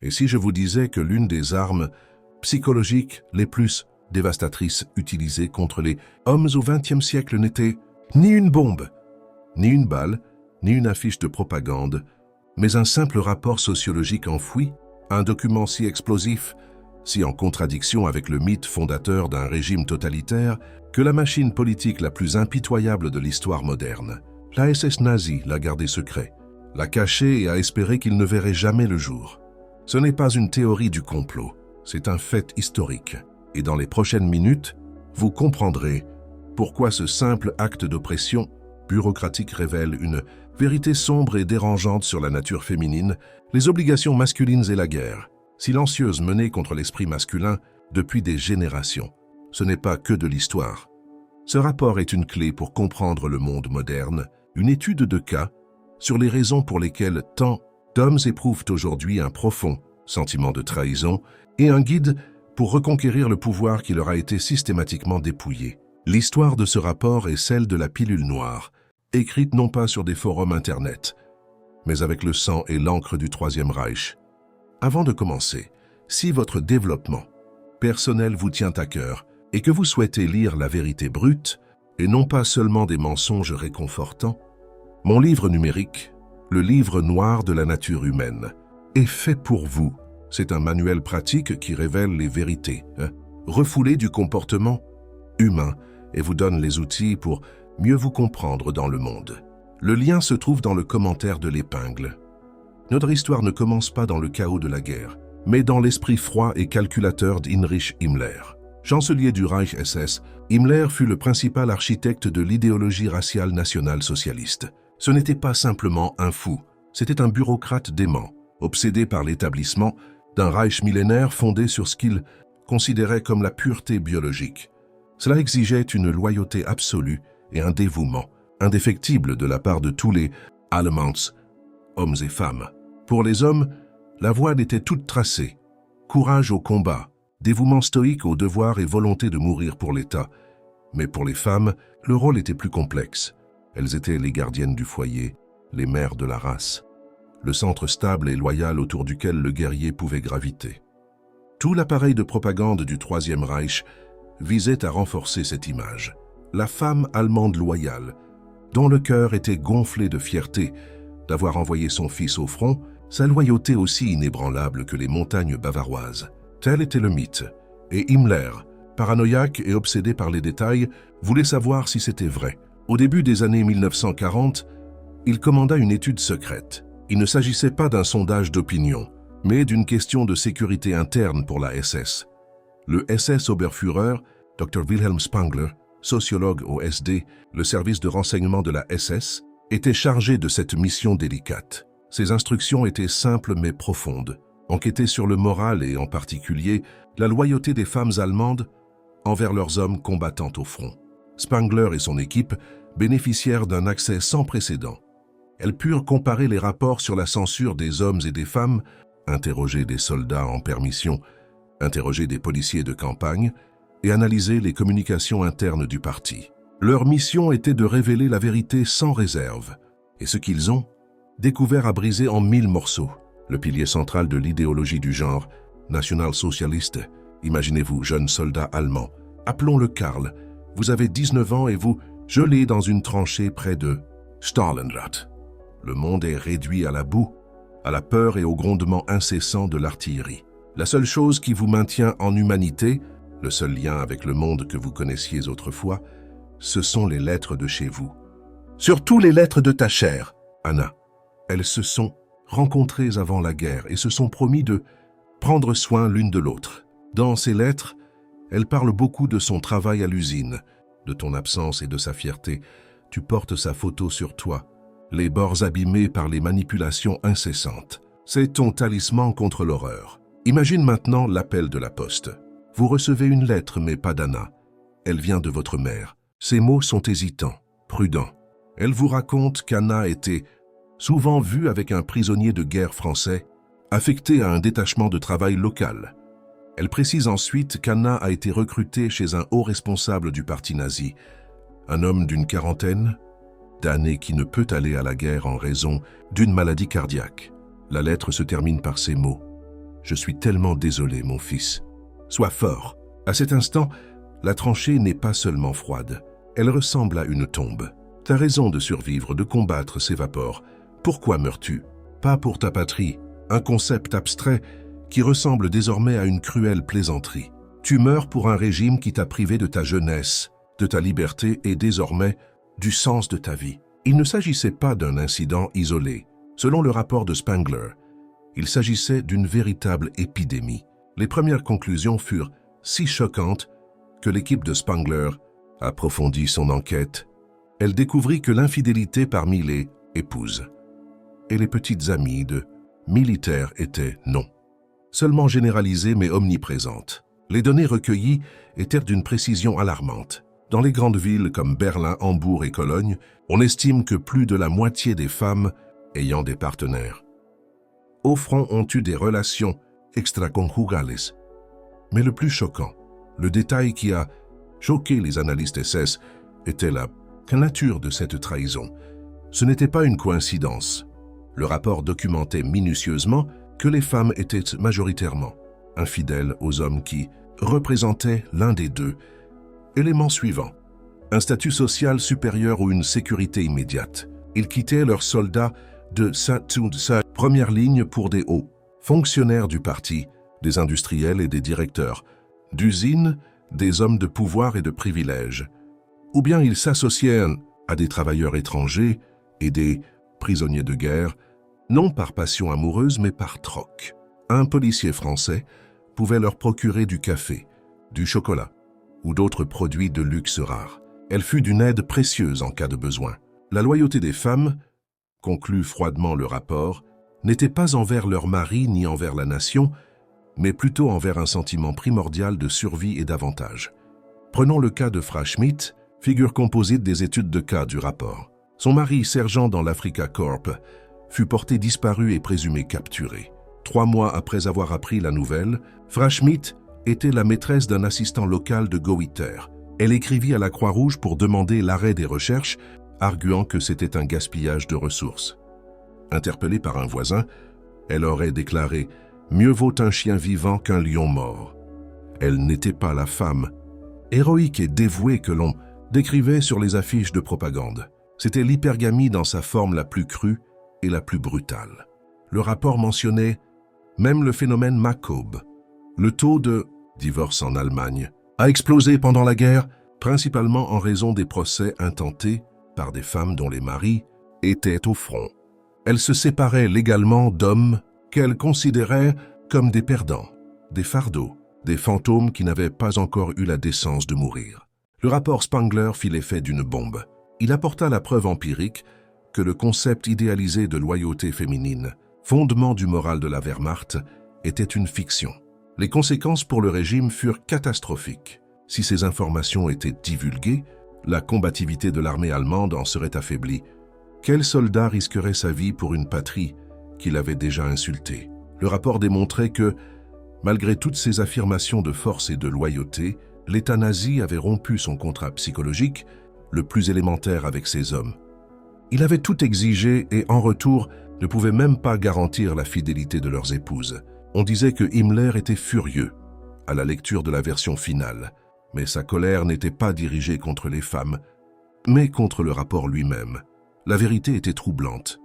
Et si je vous disais que l'une des armes psychologiques les plus dévastatrices utilisées contre les hommes au XXe siècle n'était ni une bombe, ni une balle, ni une affiche de propagande, mais un simple rapport sociologique enfoui, un document si explosif, si en contradiction avec le mythe fondateur d'un régime totalitaire, que la machine politique la plus impitoyable de l'histoire moderne, la SS nazie, l'a gardé secret, l'a caché et a espéré qu'il ne verrait jamais le jour. Ce n'est pas une théorie du complot, c'est un fait historique. Et dans les prochaines minutes, vous comprendrez pourquoi ce simple acte d'oppression bureaucratique révèle une vérité sombre et dérangeante sur la nature féminine, les obligations masculines et la guerre, silencieuse menée contre l'esprit masculin depuis des générations. Ce n'est pas que de l'histoire. Ce rapport est une clé pour comprendre le monde moderne, une étude de cas sur les raisons pour lesquelles tant d'hommes éprouvent aujourd'hui un profond sentiment de trahison et un guide pour reconquérir le pouvoir qui leur a été systématiquement dépouillé. L'histoire de ce rapport est celle de la pilule noire, écrite non pas sur des forums internet, mais avec le sang et l'encre du Troisième Reich. Avant de commencer, si votre développement personnel vous tient à cœur et que vous souhaitez lire la vérité brute et non pas seulement des mensonges réconfortants, mon livre numérique, le livre noir de la nature humaine, est fait pour vous. C'est un manuel pratique qui révèle les vérités, refoulées du comportement humain et vous donne les outils pour mieux vous comprendre dans le monde. Le lien se trouve dans le commentaire de l'épingle. Notre histoire ne commence pas dans le chaos de la guerre, mais dans l'esprit froid et calculateur d'Heinrich Himmler. Chancelier du Reich SS, Himmler fut le principal architecte de l'idéologie raciale nationale-socialiste. Ce n'était pas simplement un fou, c'était un bureaucrate dément, obsédé par l'établissement d'un Reich millénaire fondé sur ce qu'il considérait comme la pureté biologique. Cela exigeait une loyauté absolue et un dévouement indéfectible de la part de tous les Allemands, hommes et femmes. Pour les hommes, la voie était toute tracée. Courage au combat, dévouement stoïque au devoir et volonté de mourir pour l'État. Mais pour les femmes, le rôle était plus complexe. Elles étaient les gardiennes du foyer, les mères de la race, le centre stable et loyal autour duquel le guerrier pouvait graviter. Tout l'appareil de propagande du Troisième Reich visait à renforcer cette image. La femme allemande loyale, dont le cœur était gonflé de fierté d'avoir envoyé son fils au front, sa loyauté aussi inébranlable que les montagnes bavaroises. Tel était le mythe, et Himmler, paranoïaque et obsédé par les détails, voulait savoir si c'était vrai. Au début des années 1940, il commanda une étude secrète. Il ne s'agissait pas d'un sondage d'opinion, mais d'une question de sécurité interne pour la SS. Le SS-Oberführer, Dr. Wilhelm Spangler, sociologue au SD, le service de renseignement de la SS, était chargé de cette mission délicate. Ses instructions étaient simples mais profondes. Enquêter sur le moral et en particulier la loyauté des femmes allemandes envers leurs hommes combattant au front. Spangler et son équipe bénéficièrent d'un accès sans précédent. Elles purent comparer les rapports sur la censure des hommes et des femmes, interroger des soldats en permission, interroger des policiers de campagne et analyser les communications internes du parti. Leur mission était de révéler la vérité sans réserve, et ce qu'ils ont découvert a brisé en 1000 morceaux. Le pilier central de l'idéologie du genre, national-socialiste, imaginez-vous, jeune soldat allemand, appelons-le Karl, vous avez 19 ans et vous gelez dans une tranchée près de Stalingrad. Le monde est réduit à la boue, à la peur et au grondement incessant de l'artillerie. La seule chose qui vous maintient en humanité, le seul lien avec le monde que vous connaissiez autrefois, ce sont les lettres de chez vous. Surtout les lettres de ta chair, Anna. Elles se sont rencontrées avant la guerre et se sont promis de prendre soin l'une de l'autre. Dans ces lettres, elle parle beaucoup de son travail à l'usine, de ton absence et de sa fierté. Tu portes sa photo sur toi, les bords abîmés par les manipulations incessantes. C'est ton talisman contre l'horreur. Imagine maintenant l'appel de la poste. Vous recevez une lettre, mais pas d'Anna. Elle vient de votre mère. Ses mots sont hésitants, prudents. Elle vous raconte qu'Anna était souvent vue avec un prisonnier de guerre français, affecté à un détachement de travail local. Elle précise ensuite qu'Anna a été recrutée chez un haut responsable du parti nazi, un homme d'une quarantaine d'années qui ne peut aller à la guerre en raison d'une maladie cardiaque. La lettre se termine par ces mots. « « Je suis tellement désolé, mon fils. Sois fort. » À cet instant, la tranchée n'est pas seulement froide, elle ressemble à une tombe. Ta raison de survivre, de combattre s'évapore. Pourquoi meurs-tu? Pas pour ta patrie, un concept abstrait qui ressemble désormais à une cruelle plaisanterie. Tu meurs pour un régime qui t'a privé de ta jeunesse, de ta liberté et désormais du sens de ta vie. Il ne s'agissait pas d'un incident isolé. Selon le rapport de Spangler, il s'agissait d'une véritable épidémie. Les premières conclusions furent si choquantes que l'équipe de Spangler approfondit son enquête. Elle découvrit que l'infidélité parmi les épouses et les petites amies de militaires était non seulement généralisée mais omniprésente. Les données recueillies étaient d'une précision alarmante. Dans les grandes villes comme Berlin, Hambourg et Cologne, on estime que plus de la moitié des femmes ayant des partenaires au front ont eu des relations extraconjugales. Mais le plus choquant, le détail qui a choqué les analystes SS était la nature de cette trahison. Ce n'était pas une coïncidence. Le rapport documentait minutieusement que les femmes étaient majoritairement infidèles aux hommes qui représentaient l'un des deux éléments suivants. Un statut social supérieur ou une sécurité immédiate. Ils quittaient leurs soldats de sa première ligne pour des hauts fonctionnaires du parti, des industriels et des directeurs, d'usines, des hommes de pouvoir et de privilèges. Ou bien ils s'associaient à des travailleurs étrangers et des prisonniers de guerre, non par passion amoureuse mais par troc. Un policier français pouvait leur procurer du café, du chocolat ou d'autres produits de luxe rares. Elle fut d'une aide précieuse en cas de besoin. La loyauté des femmes, conclut froidement le rapport, n'était pas envers leur mari ni envers la nation, mais plutôt envers un sentiment primordial de survie et d'avantage. Prenons le cas de Fra Schmidt, figure composite des études de cas du rapport. Son mari, sergent dans l'Africa Corp, fut porté disparu et présumé capturé. 3 mois après avoir appris la nouvelle, Fra Schmidt était la maîtresse d'un assistant local de Gowitter. Elle écrivit à la Croix-Rouge pour demander l'arrêt des recherches, arguant que c'était un gaspillage de ressources. Interpellée par un voisin, elle aurait déclaré « Mieux vaut un chien vivant qu'un lion mort ». Elle n'était pas la femme héroïque et dévouée que l'on décrivait sur les affiches de propagande. C'était l'hypergamie dans sa forme la plus crue et la plus brutale. Le rapport mentionnait même le phénomène Macob. Le taux de divorce en Allemagne a explosé pendant la guerre, principalement en raison des procès intentés par des femmes dont les maris étaient au front. Elles se séparaient légalement d'hommes qu'elles considéraient comme des perdants, des fardeaux, des fantômes qui n'avaient pas encore eu la décence de mourir. Le rapport Spangler fit l'effet d'une bombe. Il apporta la preuve empirique que le concept idéalisé de loyauté féminine, fondement du moral de la Wehrmacht, était une fiction. Les conséquences pour le régime furent catastrophiques. Si ces informations étaient divulguées, la combativité de l'armée allemande en serait affaiblie. Quel soldat risquerait sa vie pour une patrie qu'il avait déjà insultée? Le rapport démontrait que, malgré toutes ces affirmations de force et de loyauté, l'État nazi avait rompu son contrat psychologique, le plus élémentaire avec ses hommes. Il avait tout exigé et, en retour, ne pouvait même pas garantir la fidélité de leurs épouses. On disait que Himmler était furieux à la lecture de la version finale, mais sa colère n'était pas dirigée contre les femmes, mais contre le rapport lui-même. La vérité était troublante.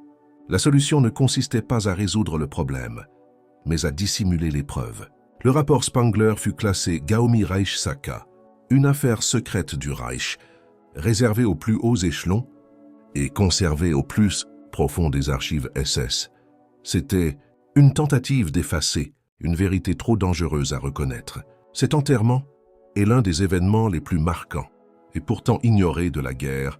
La solution ne consistait pas à résoudre le problème, mais à dissimuler les preuves. Le rapport Spangler fut classé Gaomi Reichssaga, une affaire secrète du Reich, réservée aux plus hauts échelons et conservée au plus profond des archives SS. C'était une tentative d'effacer une vérité trop dangereuse à reconnaître. Cet enterrement est l'un des événements les plus marquants et pourtant ignorés de la guerre.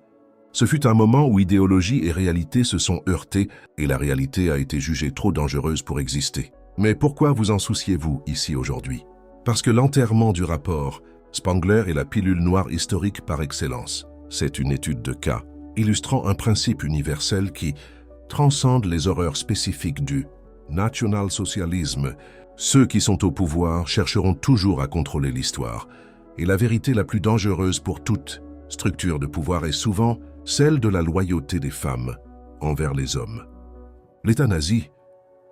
Ce fut un moment où idéologie et réalité se sont heurtées et la réalité a été jugée trop dangereuse pour exister. Mais pourquoi vous en souciez-vous ici aujourd'hui? Parce que l'enterrement du rapport Spangler est la pilule noire historique par excellence. C'est une étude de cas, illustrant un principe universel qui transcende les horreurs spécifiques du national-socialisme. Ceux qui sont au pouvoir chercheront toujours à contrôler l'histoire, et la vérité la plus dangereuse pour toute structure de pouvoir est souvent celle de la loyauté des femmes envers les hommes. L'État nazi,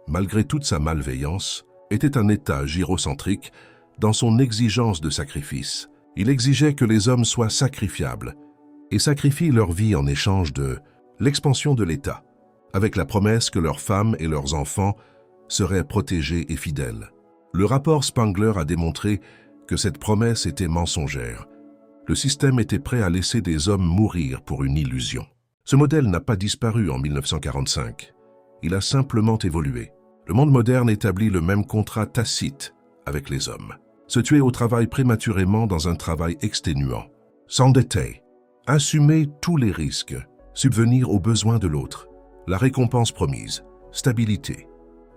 malgré toute sa malveillance, était un État gyrocentrique dans son exigence de sacrifice. Il exigeait que les hommes soient sacrifiables et sacrifient leur vie en échange de l'expansion de l'État, avec la promesse que leurs femmes et leurs enfants seraient protégés et fidèles. Le rapport Spangler a démontré que cette promesse était mensongère. Le système était prêt à laisser des hommes mourir pour une illusion. Ce modèle n'a pas disparu en 1945. Il a simplement évolué. Le monde moderne établit le même contrat tacite avec les hommes. Se tuer au travail prématurément dans un travail exténuant. S'endetter. Assumer tous les risques. Subvenir aux besoins de l'autre. La récompense promise. Stabilité.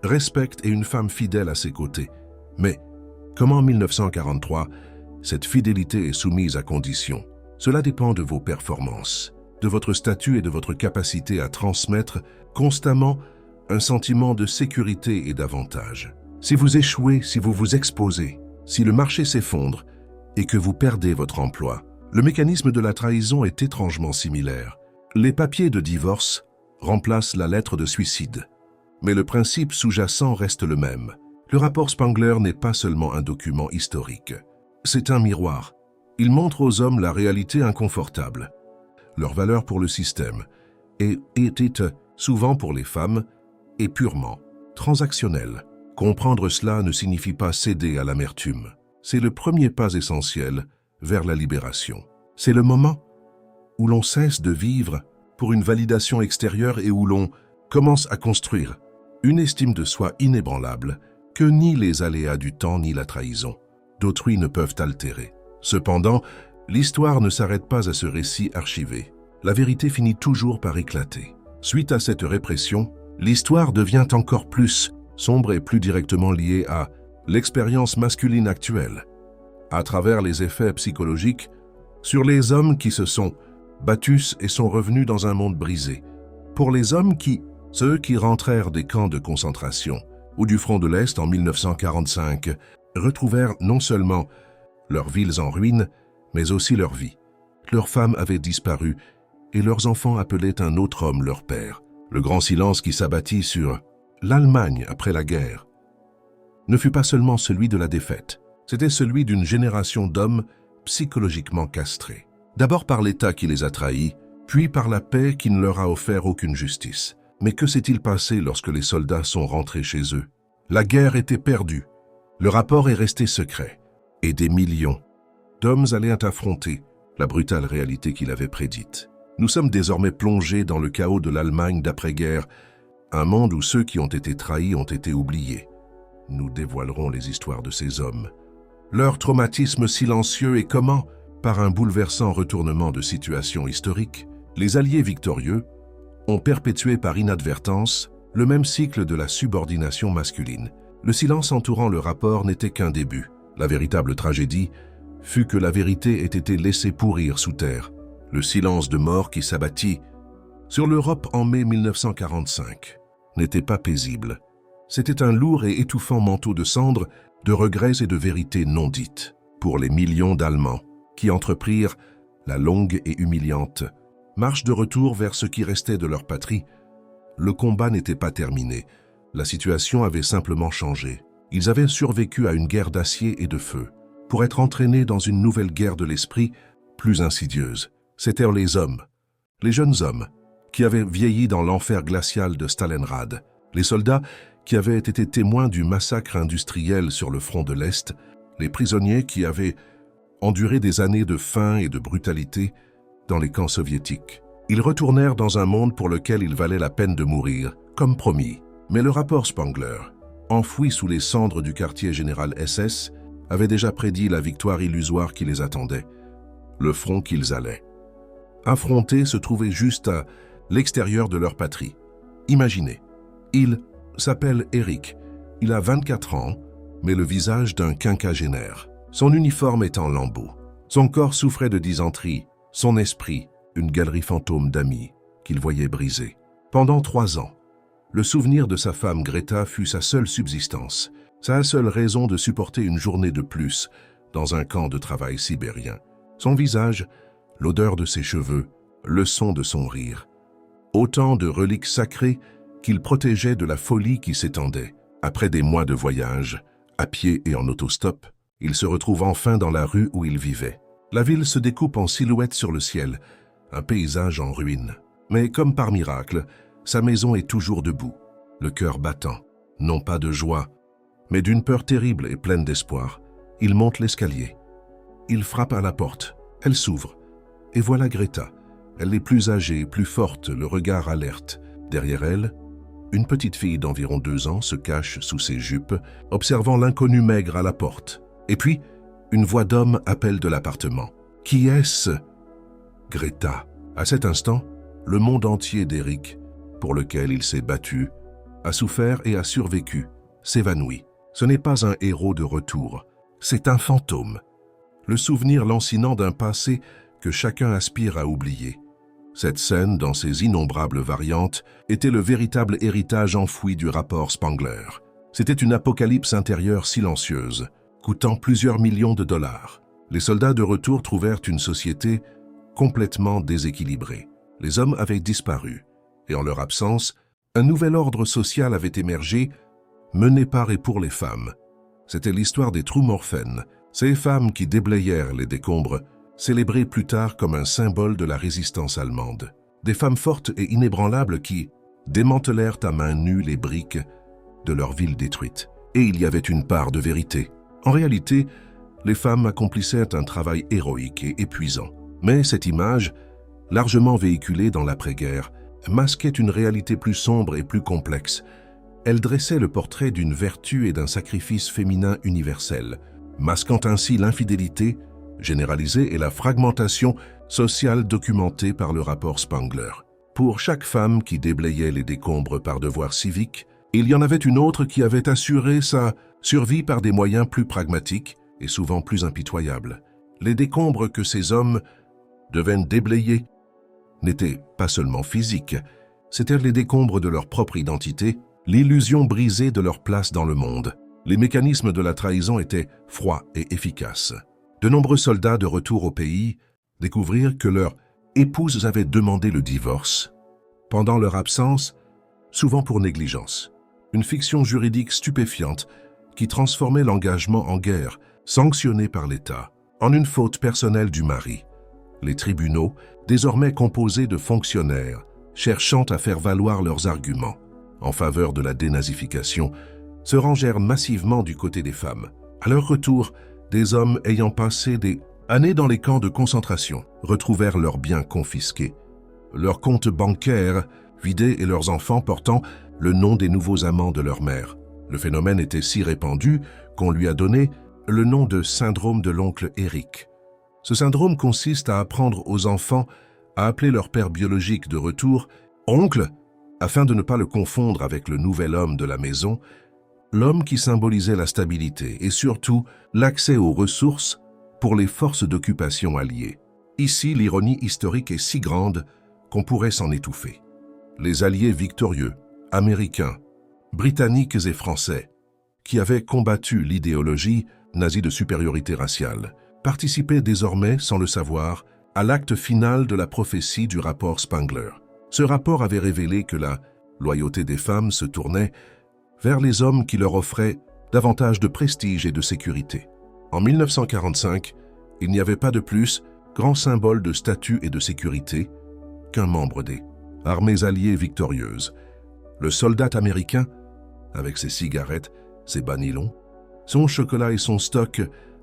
Respecte et une femme fidèle à ses côtés. Mais, comme en 1943, cette fidélité est soumise à conditions. Cela dépend de vos performances, de votre statut et de votre capacité à transmettre constamment un sentiment de sécurité et d'avantage. Si vous échouez, si vous vous exposez, si le marché s'effondre et que vous perdez votre emploi, le mécanisme de la trahison est étrangement similaire. Les papiers de divorce remplacent la lettre de suicide. Mais le principe sous-jacent reste le même. Le rapport Spangler n'est pas seulement un document historique. C'est un miroir. Il montre aux hommes la réalité inconfortable, leur valeur pour le système, et était souvent pour les femmes, et purement transactionnel. Comprendre cela ne signifie pas céder à l'amertume. C'est le premier pas essentiel vers la libération. C'est le moment où l'on cesse de vivre pour une validation extérieure et où l'on commence à construire une estime de soi inébranlable que ni les aléas du temps ni la trahison d'autrui ne peuvent altérer. Cependant, l'histoire ne s'arrête pas à ce récit archivé. La vérité finit toujours par éclater. Suite à cette répression, l'histoire devient encore plus sombre et plus directement liée à l'expérience masculine actuelle, à travers les effets psychologiques sur les hommes qui se sont battus et sont revenus dans un monde brisé. Pour les hommes ceux qui rentrèrent des camps de concentration ou du front de l'Est en 1945, retrouvèrent non seulement leurs villes en ruine, mais aussi leur vie. Leurs femmes avaient disparu et leurs enfants appelaient un autre homme leur père. Le grand silence qui s'abattit sur l'Allemagne après la guerre ne fut pas seulement celui de la défaite, c'était celui d'une génération d'hommes psychologiquement castrés. D'abord par l'État qui les a trahis, puis par la paix qui ne leur a offert aucune justice. Mais que s'est-il passé lorsque les soldats sont rentrés chez eux? La guerre était perdue. Le rapport est resté secret. Et des millions d'hommes allaient affronter la brutale réalité qu'il avait prédite. Nous sommes désormais plongés dans le chaos de l'Allemagne d'après-guerre, un monde où ceux qui ont été trahis ont été oubliés. Nous dévoilerons les histoires de ces hommes, leur traumatisme silencieux et comment, par un bouleversant retournement de situation historique, les Alliés victorieux ont perpétué par inadvertance le même cycle de la subordination masculine. Le silence entourant le rapport n'était qu'un début. La véritable tragédie fut que la vérité ait été laissée pourrir sous terre. Le silence de mort qui s'abattit sur l'Europe en mai 1945 n'était pas paisible. C'était un lourd et étouffant manteau de cendres, de regrets et de vérités non dites pour les millions d'Allemands qui entreprirent la longue et humiliante marche de retour vers ce qui restait de leur patrie. Le combat n'était pas terminé. La situation avait simplement changé. Ils avaient survécu à une guerre d'acier et de feu, pour être entraînés dans une nouvelle guerre de l'esprit, plus insidieuse. C'étaient les hommes, les jeunes hommes, qui avaient vieilli dans l'enfer glacial de Stalingrad, les soldats qui avaient été témoins du massacre industriel sur le front de l'Est, les prisonniers qui avaient enduré des années de faim et de brutalité dans les camps soviétiques. Ils retournèrent dans un monde pour lequel il valait la peine de mourir, comme promis. Mais le rapport Spangler, enfoui sous les cendres du quartier général SS, avait déjà prédit la victoire illusoire qui les attendait, le front qu'ils allaient affronter se trouvait juste à l'extérieur de leur patrie. Imaginez, il s'appelle Eric, il a 24 ans, mais le visage d'un quinquagénaire. Son uniforme est en lambeaux. Son corps souffrait de dysenterie, son esprit, une galerie fantôme d'amis qu'il voyait briser. Pendant 3 ans, le souvenir de sa femme Greta fut sa seule subsistance, sa seule raison de supporter une journée de plus dans un camp de travail sibérien. Son visage, l'odeur de ses cheveux, le son de son rire. Autant de reliques sacrées qu'il protégeait de la folie qui s'étendait. Après des mois de voyage, à pied et en autostop, il se retrouve enfin dans la rue où il vivait. La ville se découpe en silhouette sur le ciel, un paysage en ruine. Mais comme par miracle, sa maison est toujours debout, le cœur battant, non pas de joie, mais d'une peur terrible et pleine d'espoir. Il monte l'escalier. Il frappe à la porte. Elle s'ouvre. Et voilà Greta. Elle est plus âgée, plus forte, le regard alerte. Derrière elle, une petite fille d'environ 2 ans se cache sous ses jupes, observant l'inconnu maigre à la porte. Et puis, une voix d'homme appelle de l'appartement. « Qui est-ce » ? Greta. À cet instant, le monde entier d'Eric, pour lequel il s'est battu, a souffert et a survécu, s'évanouit. Ce n'est pas un héros de retour, c'est un fantôme. Le souvenir lancinant d'un passé que chacun aspire à oublier. Cette scène, dans ses innombrables variantes, était le véritable héritage enfoui du rapport Spangler. C'était une apocalypse intérieure silencieuse, coûtant plusieurs millions de dollars. Les soldats de retour trouvèrent une société complètement déséquilibrée. Les hommes avaient disparu, et en leur absence, un nouvel ordre social avait émergé, mené par et pour les femmes. C'était l'histoire des Trumorphen, ces femmes qui déblayèrent les décombres, célébrées plus tard comme un symbole de la résistance allemande. Des femmes fortes et inébranlables qui démantelèrent à main nue les briques de leur ville détruite. Et il y avait une part de vérité. En réalité, les femmes accomplissaient un travail héroïque et épuisant. Mais cette image, largement véhiculée dans l'après-guerre, masquait une réalité plus sombre et plus complexe. Elle dressait le portrait d'une vertu et d'un sacrifice féminin universel, masquant ainsi l'infidélité généralisée et la fragmentation sociale documentée par le rapport Spangler. Pour chaque femme qui déblayait les décombres par devoir civique, il y en avait une autre qui avait assuré sa survie par des moyens plus pragmatiques et souvent plus impitoyables. Les décombres que ces hommes devaient déblayer n'étaient pas seulement physiques, c'étaient les décombres de leur propre identité, l'illusion brisée de leur place dans le monde. Les mécanismes de la trahison étaient froids et efficaces. De nombreux soldats de retour au pays découvrirent que leurs épouses avaient demandé le divorce pendant leur absence, souvent pour négligence. Une fiction juridique stupéfiante qui transformait l'engagement en guerre, sanctionné par l'État, en une faute personnelle du mari. Les tribunaux, désormais composés de fonctionnaires, cherchant à faire valoir leurs arguments en faveur de la dénazification, se rangèrent massivement du côté des femmes. À leur retour, des hommes ayant passé des années dans les camps de concentration retrouvèrent leurs biens confisqués, leurs comptes bancaires vidés et leurs enfants portant le nom des nouveaux amants de leur mère. Le phénomène était si répandu qu'on lui a donné le nom de syndrome de l'oncle Eric. Ce syndrome consiste à apprendre aux enfants à appeler leur père biologique de retour « oncle » afin de ne pas le confondre avec le nouvel homme de la maison, l'homme qui symbolisait la stabilité et surtout l'accès aux ressources pour les forces d'occupation alliées. Ici, l'ironie historique est si grande qu'on pourrait s'en étouffer. Les alliés victorieux, américains, britanniques et français, qui avaient combattu l'idéologie nazie de supériorité raciale, participaient désormais, sans le savoir, à l'acte final de la prophétie du rapport Spangler. Ce rapport avait révélé que la loyauté des femmes se tournait vers les hommes qui leur offraient davantage de prestige et de sécurité. En 1945, il n'y avait pas de plus grand symbole de statut et de sécurité qu'un membre des armées alliées victorieuses. Le soldat américain, avec ses cigarettes, ses bas nylons, son chocolat et son stock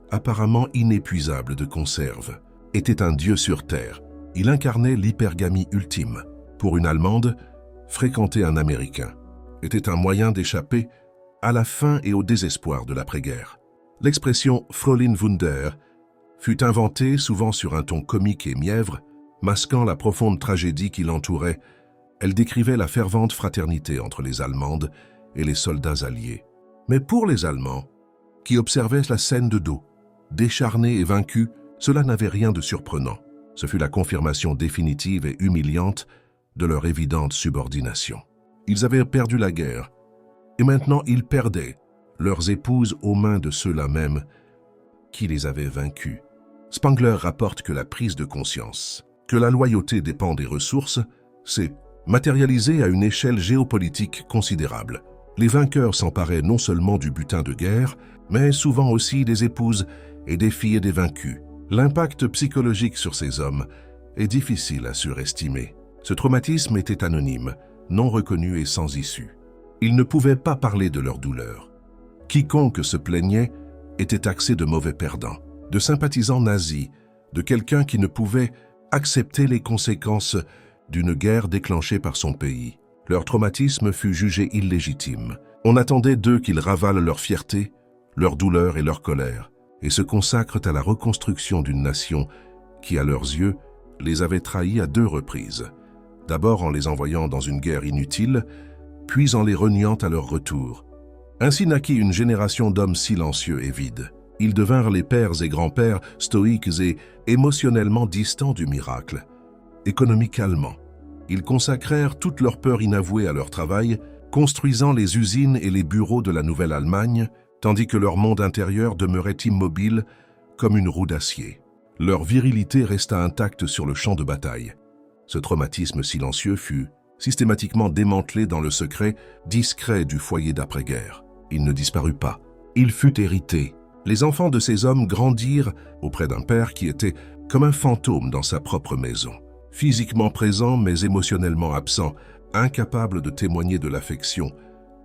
apparemment inépuisable de conserves, était un dieu sur terre. Il incarnait l'hypergamie ultime. Pour une Allemande, fréquenter un Américain était un moyen d'échapper à la faim et au désespoir de l'après-guerre. L'expression « Fräulein Wunder » fut inventée souvent sur un ton comique et mièvre, masquant la profonde tragédie qui l'entourait. Elle décrivait la fervente fraternité entre les Allemandes et les soldats alliés. Mais pour les Allemands, qui observaient la scène de dos, décharnés et vaincus, cela n'avait rien de surprenant. Ce fut la confirmation définitive et humiliante de leur évidente subordination. Ils avaient perdu la guerre, et maintenant ils perdaient leurs épouses aux mains de ceux-là même qui les avaient vaincus. Spangler rapporte que la prise de conscience, que la loyauté dépend des ressources, s'est matérialisée à une échelle géopolitique considérable. Les vainqueurs s'emparaient non seulement du butin de guerre, mais souvent aussi des épouses et des filles des vaincus. L'impact psychologique sur ces hommes est difficile à surestimer. Ce traumatisme était anonyme, non reconnu et sans issue. Ils ne pouvaient pas parler de leur douleur. Quiconque se plaignait était taxé de mauvais perdant, de sympathisant nazi, de quelqu'un qui ne pouvait accepter les conséquences d'une guerre déclenchée par son pays. Leur traumatisme fut jugé illégitime. On attendait d'eux qu'ils ravalent leur fierté, leur douleur et leur colère, et se consacrent à la reconstruction d'une nation qui, à leurs yeux, les avait trahis à 2 reprises. D'abord en les envoyant dans une guerre inutile, puis en les reniant à leur retour. Ainsi naquit une génération d'hommes silencieux et vides. Ils devinrent les pères et grands-pères stoïques et émotionnellement distants du miracle. Économiques allemands. Ils consacrèrent toute leur peur inavouée à leur travail, construisant les usines et les bureaux de la Nouvelle-Allemagne, tandis que leur monde intérieur demeurait immobile comme une roue d'acier. Leur virilité resta intacte sur le champ de bataille. Ce traumatisme silencieux fut systématiquement démantelé dans le secret discret du foyer d'après-guerre. Il ne disparut pas. Il fut hérité. Les enfants de ces hommes grandirent auprès d'un père qui était comme un fantôme dans sa propre maison. Physiquement présent mais émotionnellement absent, incapable de témoigner de l'affection,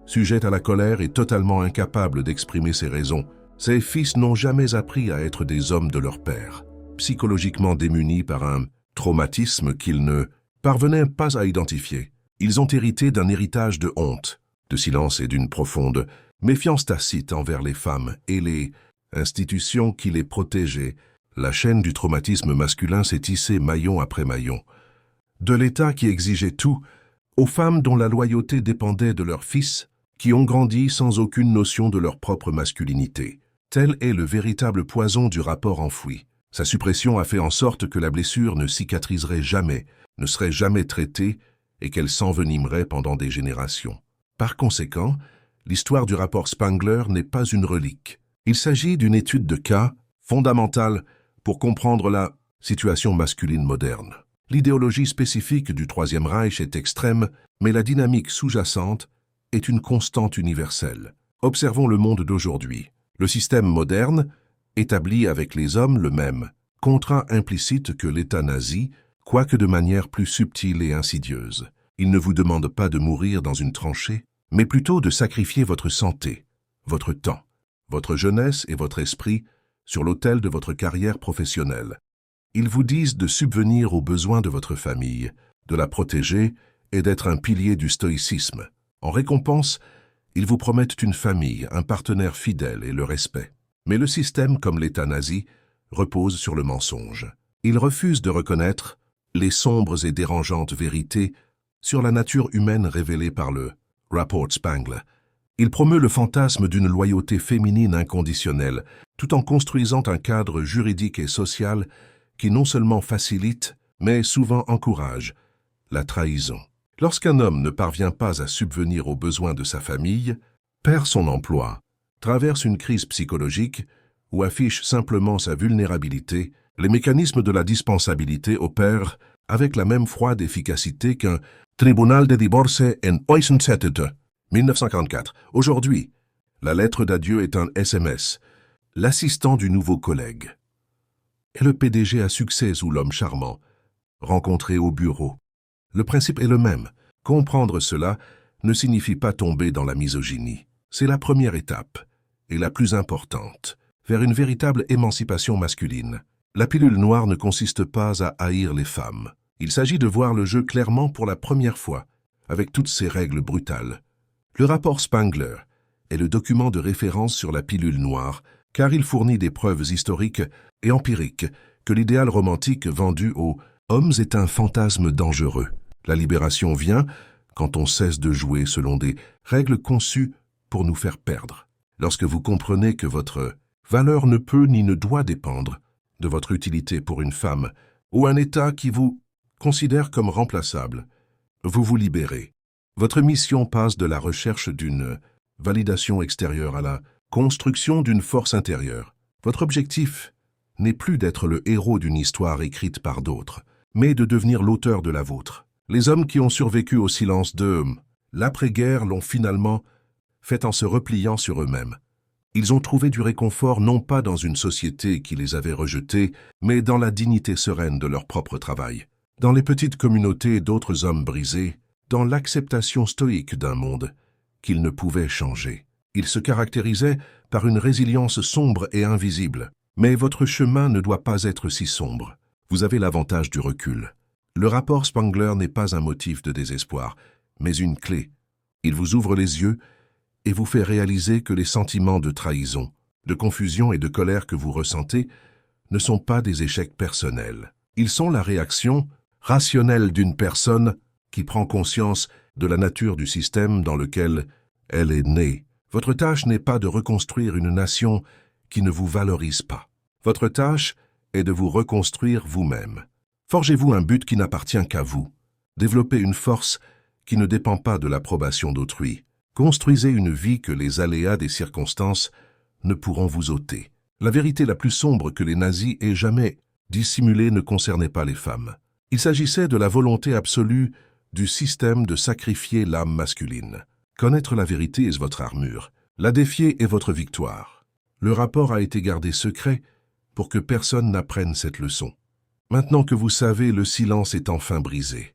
sujet à la colère et totalement incapable d'exprimer ses raisons, ces fils n'ont jamais appris à être des hommes de leur père. Psychologiquement démunis par un traumatisme qu'ils ne parvenaient pas à identifier, ils ont hérité d'un héritage de honte, de silence et d'une profonde méfiance tacite envers les femmes et les institutions qui les protégeaient. La chaîne du traumatisme masculin s'est tissée maillon après maillon. De l'État qui exigeait tout, aux femmes dont la loyauté dépendait de leurs fils, qui ont grandi sans aucune notion de leur propre masculinité. Tel est le véritable poison du rapport enfoui. Sa suppression a fait en sorte que la blessure ne cicatriserait jamais, ne serait jamais traitée et qu'elle s'envenimerait pendant des générations. Par conséquent, l'histoire du rapport Spangler n'est pas une relique. Il s'agit d'une étude de cas fondamentale pour comprendre la situation masculine moderne. L'idéologie spécifique du Troisième Reich est extrême, mais la dynamique sous-jacente est une constante universelle. Observons le monde d'aujourd'hui. Le système moderne établit avec les hommes le même contrat implicite que l'État nazi, quoique de manière plus subtile et insidieuse. Il ne vous demande pas de mourir dans une tranchée, mais plutôt de sacrifier votre santé, votre temps, votre jeunesse et votre esprit sur l'autel de votre carrière professionnelle. Ils vous disent de subvenir aux besoins de votre famille, de la protéger et d'être un pilier du stoïcisme. En récompense, ils vous promettent une famille, un partenaire fidèle et le respect. Mais le système, comme l'État nazi, repose sur le mensonge. Il refuse de reconnaître les sombres et dérangeantes vérités sur la nature humaine révélée par le rapport Spangler. Il promeut le fantasme d'une loyauté féminine inconditionnelle, tout en construisant un cadre juridique et social qui non seulement facilite, mais souvent encourage la trahison. Lorsqu'un homme ne parvient pas à subvenir aux besoins de sa famille, perd son emploi, traverse une crise psychologique ou affiche simplement sa vulnérabilité, les mécanismes de la dispensabilité opèrent avec la même froide efficacité qu'un tribunal de divorce en 1944. Aujourd'hui, la lettre d'adieu est un SMS, l'assistant du nouveau collègue. Et le PDG à succès ou l'homme charmant, rencontré au bureau. Le principe est le même. Comprendre cela ne signifie pas tomber dans la misogynie. C'est la première étape, et la plus importante, vers une véritable émancipation masculine. La pilule noire ne consiste pas à haïr les femmes. Il s'agit de voir le jeu clairement pour la première fois, avec toutes ses règles brutales. Le rapport Spangler est le document de référence sur la pilule noire, car il fournit des preuves historiques et empiriques que l'idéal romantique vendu aux hommes est un fantasme dangereux. La libération vient quand on cesse de jouer selon des règles conçues pour nous faire perdre. Lorsque vous comprenez que votre valeur ne peut ni ne doit dépendre de votre utilité pour une femme ou un État qui vous considère comme remplaçable, vous vous libérez. Votre mission passe de la recherche d'une validation extérieure à la construction d'une force intérieure. Votre objectif n'est plus d'être le héros d'une histoire écrite par d'autres, mais de devenir l'auteur de la vôtre. Les hommes qui ont survécu au silence de l'après-guerre l'ont finalement faite en se repliant sur eux-mêmes. Ils ont trouvé du réconfort non pas dans une société qui les avait rejetés, mais dans la dignité sereine de leur propre travail, dans les petites communautés d'autres hommes brisés, dans l'acceptation stoïque d'un monde qu'ils ne pouvaient changer. Ils se caractérisaient par une résilience sombre et invisible. Mais votre chemin ne doit pas être si sombre. Vous avez l'avantage du recul. Le rapport Spangler n'est pas un motif de désespoir, mais une clé. Il vous ouvre les yeux et vous fait réaliser que les sentiments de trahison, de confusion et de colère que vous ressentez ne sont pas des échecs personnels. Ils sont la réaction rationnelle d'une personne qui prend conscience de la nature du système dans lequel elle est née. Votre tâche n'est pas de reconstruire une nation qui ne vous valorise pas. Votre tâche est de vous reconstruire vous-même. Forgez-vous un but qui n'appartient qu'à vous. Développez une force qui ne dépend pas de l'approbation d'autrui. Construisez une vie que les aléas des circonstances ne pourront vous ôter. La vérité la plus sombre que les nazis aient jamais dissimulée ne concernait pas les femmes. Il s'agissait de la volonté absolue du système de sacrifier l'âme masculine. Connaître la vérité est votre armure. La défier est votre victoire. Le rapport a été gardé secret pour que personne n'apprenne cette leçon. Maintenant que vous savez, le silence est enfin brisé.